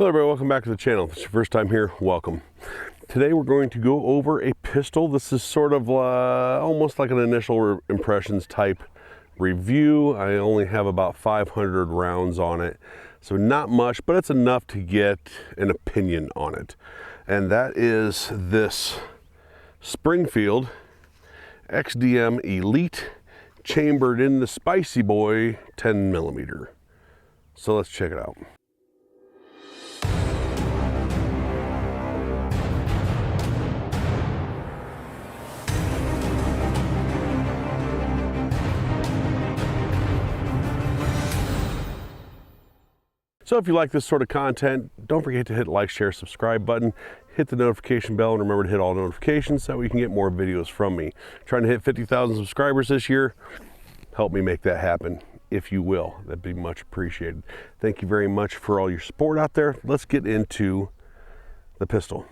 Hello everybody, welcome back to the channel. If it's your first time here, welcome. Today we're going to go over a pistol. This is sort of almost like an initial impressions type review. I only have about 500 rounds on it, so not much, but it's enough to get an opinion on it. And that is this Springfield XDM Elite chambered in the Spicy Boy 10mm. So let's check it out. So if you like this sort of content, don't forget to hit the like, share, subscribe button, hit the notification bell, and remember to hit all notifications so that we can get more videos from me. Trying to hit 50,000 subscribers this year. Help me make that happen, if you will. That'd be much appreciated. Thank you very much for all your support out there. Let's get into the pistol.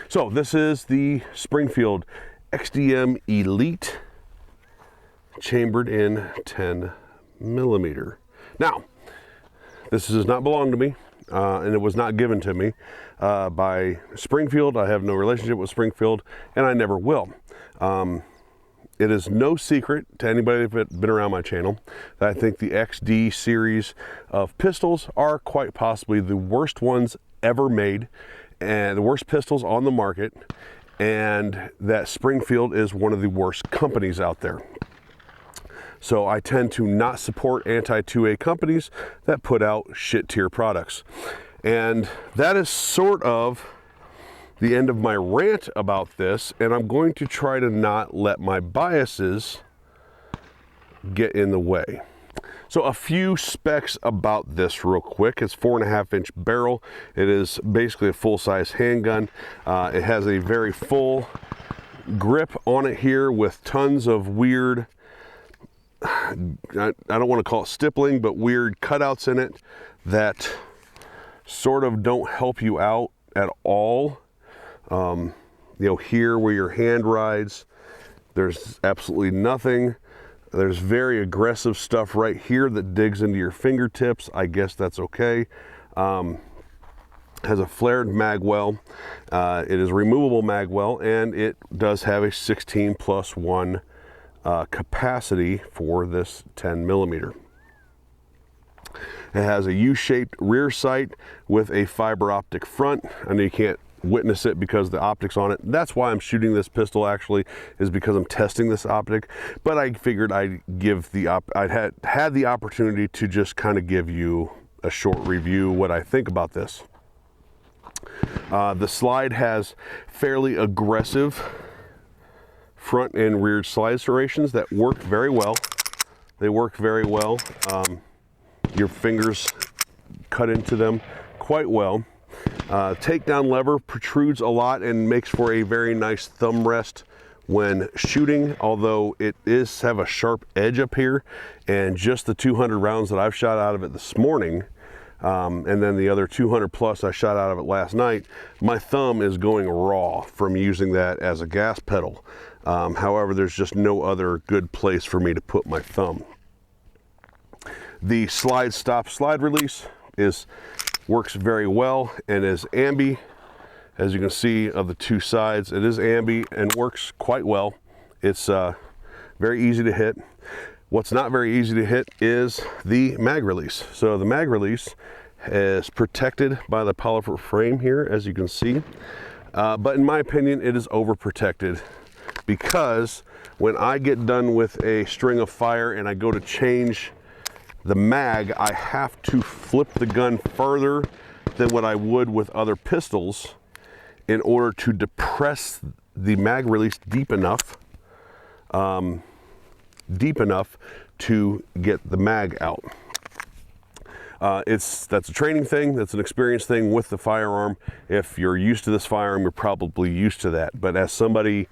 So this is the Springfield XDM Elite chambered in 10mm. Now, this does not belong to me, and it was not given to me by Springfield. I have no relationship with Springfield, and I never will. It is no secret to anybody that's been around my channel that I think the XD series of pistols are quite possibly the worst ones ever made, and the worst pistols on the market, and that Springfield is one of the worst companies out there. So I tend to not support anti-2A companies that put out shit tier products. And that is sort of the end of my rant about this, and I'm going to try to not let my biases get in the way. So a few specs about this real quick. It's 4.5-inch barrel. It is basically a full-size handgun. It has a very full grip on it here with tons of weird, I don't want to call it stippling, but weird cutouts in it that sort of don't help you out at all. You know, here where your hand rides, there's absolutely nothing. There's very aggressive stuff right here that digs into your fingertips. I guess that's okay. Has a flared mag well. It is a removable mag well, and it does have a 16+1 capacity for this 10mm. It has a U-shaped rear sight with a fiber optic front. I know you can't witness it because the optics on it. That's why I'm shooting this pistol, actually, is because I'm testing this optic. But I figured I'd give I'd had the opportunity to just kind of give you a short review what I think about this. The slide has fairly aggressive front and rear slide serrations that work very well. They work very well. Your fingers cut into them quite well. Takedown lever protrudes a lot and makes for a very nice thumb rest when shooting, although it is have a sharp edge up here, and just the 200 rounds that I've shot out of it this morning, and then the other 200 plus I shot out of it last night, my thumb is going raw from using that as a gas pedal. However, there's just no other good place for me to put my thumb. The slide stop slide release works very well and is ambi. As you can see of the two sides, it is ambi and works quite well. It's very easy to hit. What's not very easy to hit is the mag release. So the mag release is protected by the polymer frame here, as you can see. But in my opinion, it is overprotected, because when I get done with a string of fire and I go to change the mag, I have to flip the gun further than what I would with other pistols in order to depress the mag release deep enough to get the mag out. That's a training thing, that's an experience thing with the firearm. If you're used to this firearm, you're probably used to that. But as somebody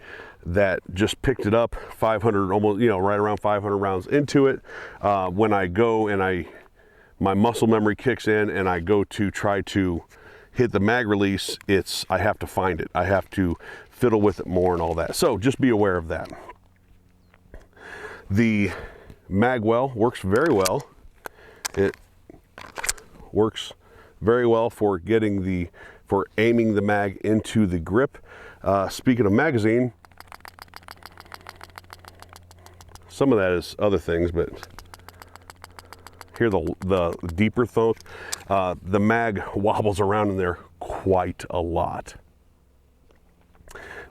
that just picked it up 500, almost, you know, right around 500 rounds into it, when I go and my muscle memory kicks in and I go to try to hit the mag release, I have to find it. I have to fiddle with it more and all that. So just be aware of that. The mag well works very well. It works very well for for aiming the mag into the grip. Speaking of magazine, some of that is other things, but here the deeper thump, the mag wobbles around in there quite a lot.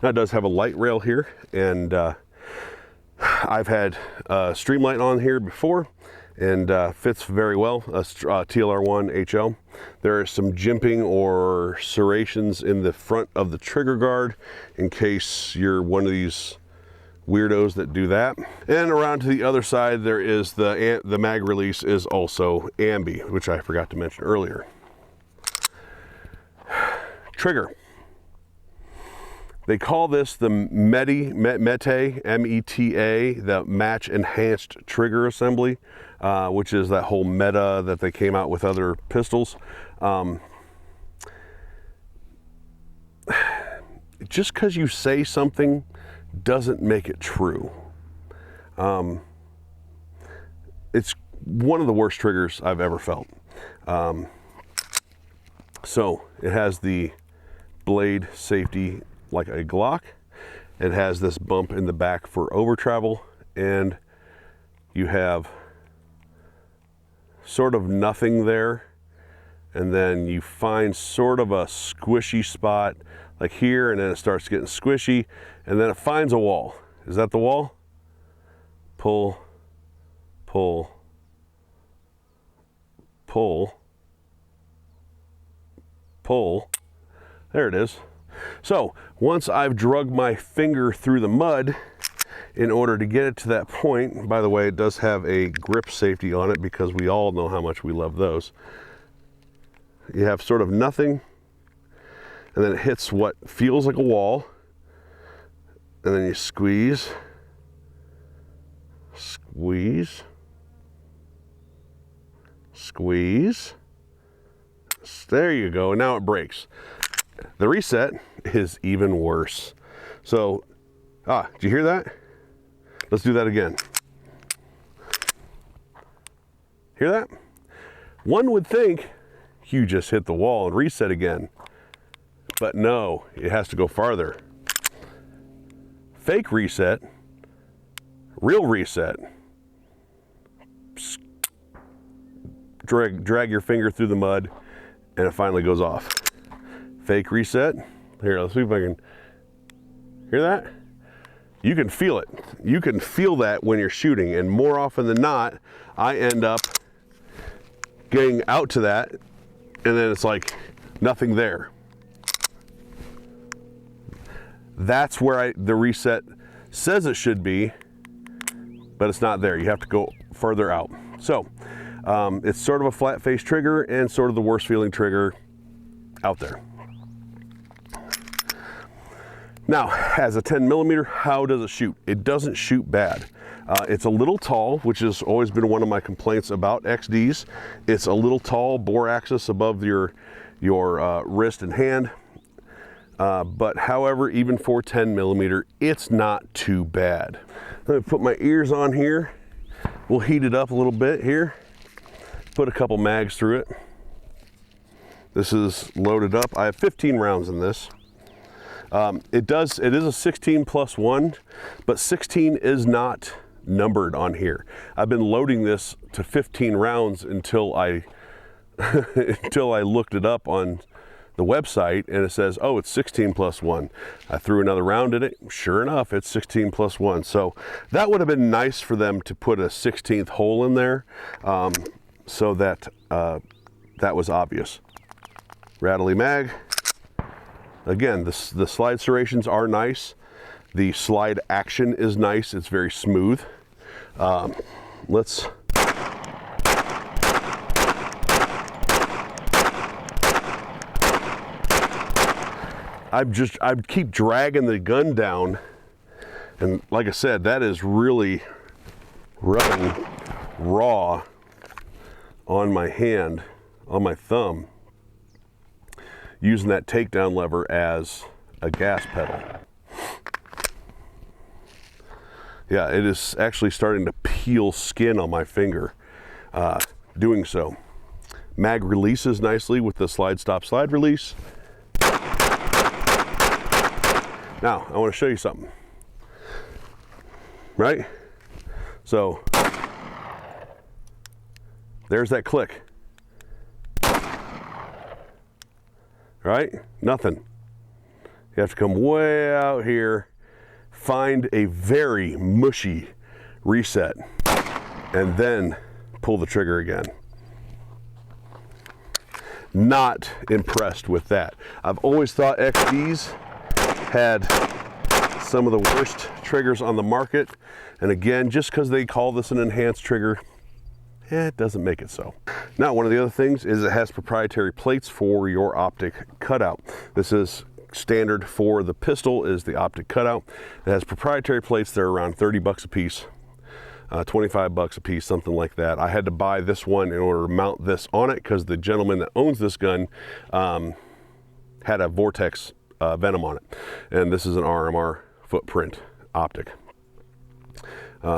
Now it does have a light rail here, and I've had Streamlight on here before, and fits very well, TLR1 HL. There are some jimping or serrations in the front of the trigger guard in case you're one of these weirdos that do that. And around to the other side, there is the mag release is also ambi, which I forgot to mention earlier. Trigger. They call this the META, M-E-T-A, the Match Enhanced Trigger Assembly, which is that whole meta that they came out with other pistols. Just because you say something doesn't make it true. It's one of the worst triggers I've ever felt. So it has the blade safety like a Glock. It has this bump in the back for over travel, and you have sort of nothing there, and then you find sort of a squishy spot like here, and then it starts getting squishy, and then it finds a wall. Is that the wall? Pull, pull, pull, pull. There it is. So once I've drugged my finger through the mud in order to get it to that point, by the way, it does have a grip safety on it because we all know how much we love those. You have sort of nothing, and then it hits what feels like a wall, and then you squeeze, squeeze, squeeze. There you go, and now it breaks. The reset is even worse. So, did you hear that? Let's do that again. Hear that? One would think you just hit the wall and reset again, but no, it has to go farther. Fake reset, real reset. Drag your finger through the mud, and it finally goes off. Fake reset. Here, let's see if I can hear that. You can feel it. You can feel that when you're shooting, and more often than not, I end up getting out to that, and then it's like nothing there. That's where the reset says it should be, but it's not there. You have to go further out. So it's sort of a flat face trigger and sort of the worst feeling trigger out there. Now, as a 10mm, how does it shoot? It doesn't shoot bad. It's a little tall, which has always been one of my complaints about XDs. It's a little tall, bore axis above your wrist and hand. But however, even for 10mm, it's not too bad. Let me put my ears on here. We'll heat it up a little bit here. Put a couple mags through it. This is loaded up. I have 15 rounds in this. It is a 16+1, but 16 is not numbered on here. I've been loading this to 15 rounds until I looked it up on the website, and it says, oh, it's 16+1. I threw another round in it. Sure enough, it's 16+1. So that would have been nice for them to put a 16th hole in there, so that that was obvious. Rattly mag. Again, the slide serrations are nice. The slide action is nice. It's very smooth. Let's I keep dragging the gun down, and like I said, that is really rubbing raw on my hand, on my thumb, using that takedown lever as a gas pedal. Yeah, it is actually starting to peel skin on my finger doing so. mag releases nicely with the slide stop slide release. Now, I want to show you something, right? So, there's that click, right? Nothing. You have to come way out here, find a very mushy reset, and then pull the trigger again. Not impressed with that. I've always thought XDs had some of the worst triggers on the market, and again, just because they call this an enhanced trigger, it doesn't make it so. Now, one of the other things is it has proprietary plates for your optic cutout. This is standard for the pistol, is the optic cutout. It has proprietary plates. They're around 30 bucks a piece, 25 bucks a piece, something like that. I had to buy this one in order to mount this on it because the gentleman that owns this gun had a Vortex Venom on it, and this is an RMR footprint optic.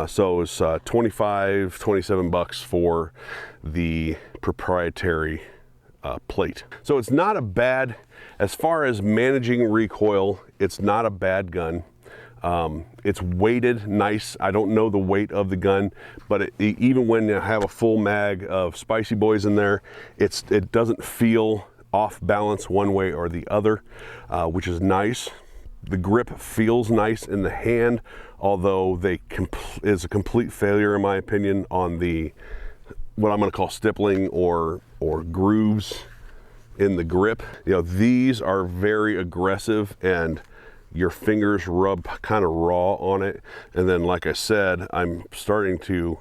So it was 27 bucks for the proprietary plate. So it's not a bad, as far as managing recoil, it's not a bad gun. It's weighted nice. I don't know the weight of the gun, but even when you have a full mag of Spicy Boys in there, it doesn't feel off balance one way or the other, which is nice. The grip feels nice in the hand, although is a complete failure in my opinion on the what I'm going to call stippling or grooves in the grip. You know, these are very aggressive and your fingers rub kind of raw on it. And then, like I said, I'm starting to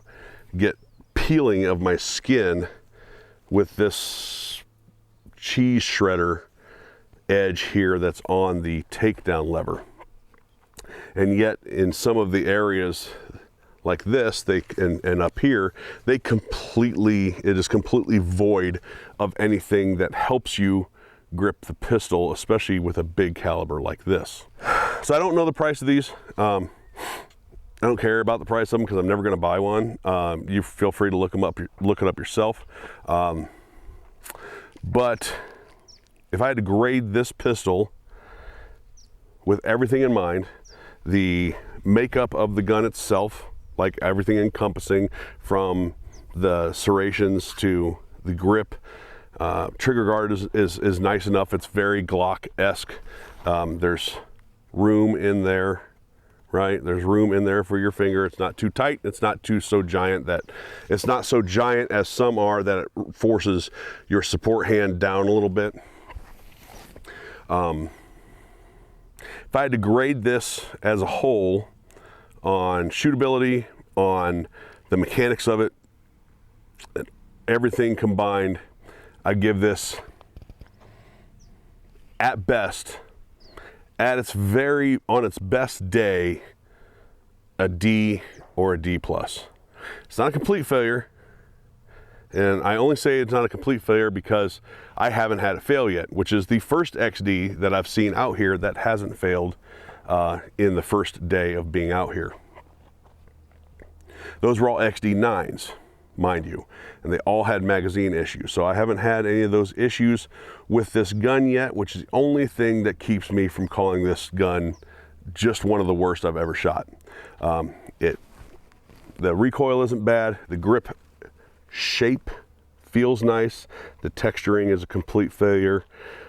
get peeling of my skin with this cheese shredder edge here that's on the takedown lever. And yet in some of the areas like this, and up here, it is completely void of anything that helps you grip the pistol, especially with a big caliber like this. So I don't know the price of these. I don't care about the price of them because I'm never going to buy one. You feel free to look it up yourself. But if I had to grade this pistol with everything in mind, the makeup of the gun itself, like everything encompassing from the serrations to the grip, trigger guard is nice enough. It's very Glock-esque. There's room in there, right? There's room in there for your finger. It's not too tight. It's not so giant as some are that it forces your support hand down a little bit. If I had to grade this as a whole on shootability, on the mechanics of it, everything combined, I give this, at best, on its best day, a D or a D+. It's not a complete failure. And I only say it's not a complete failure because I haven't had it fail yet, which is the first XD that I've seen out here that hasn't failed in the first day of being out here. Those were all XD9s, mind you, and they all had magazine issues. So I haven't had any of those issues with this gun yet, which is the only thing that keeps me from calling this gun just one of the worst I've ever shot. The recoil isn't bad. The grip shape feels nice. The texturing is a complete failure.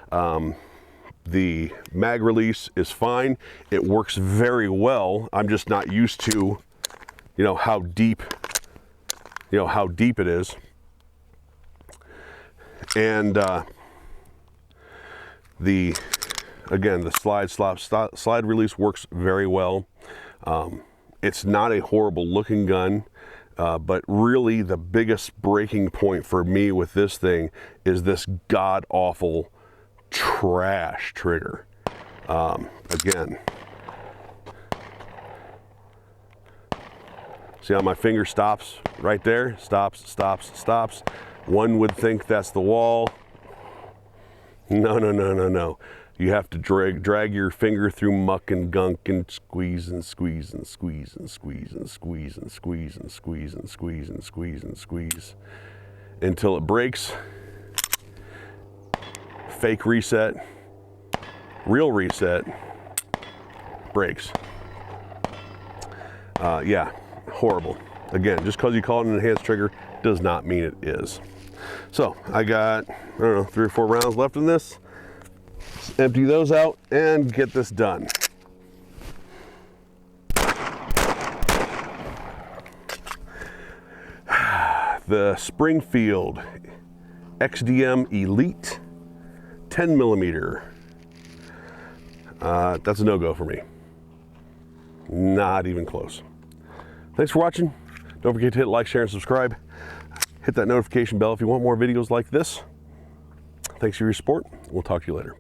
The mag release is fine. It works very well. I'm just not used to, how deep it is. And the slide release works very well. It's not a horrible looking gun. But really the biggest breaking point for me with this thing is this god-awful trash trigger. Again, see how my finger stops right there? Stops. One would think that's the wall. No. You have to drag your finger through muck and gunk and squeeze and squeeze and squeeze and squeeze and squeeze and squeeze and squeeze and squeeze and squeeze and squeeze until it breaks, fake reset, real reset, breaks. Yeah, horrible. Again, just because you call it an enhanced trigger does not mean it is. So I got, I don't know, 3 or 4 rounds left in this. Let's empty those out and get this done. The Springfield XDM Elite 10 millimeter. That's a no-go for me. Not even close. Thanks for watching. Don't forget to hit like, share, and subscribe. Hit that notification bell if you want more videos like this. Thanks for your support. We'll talk to you later.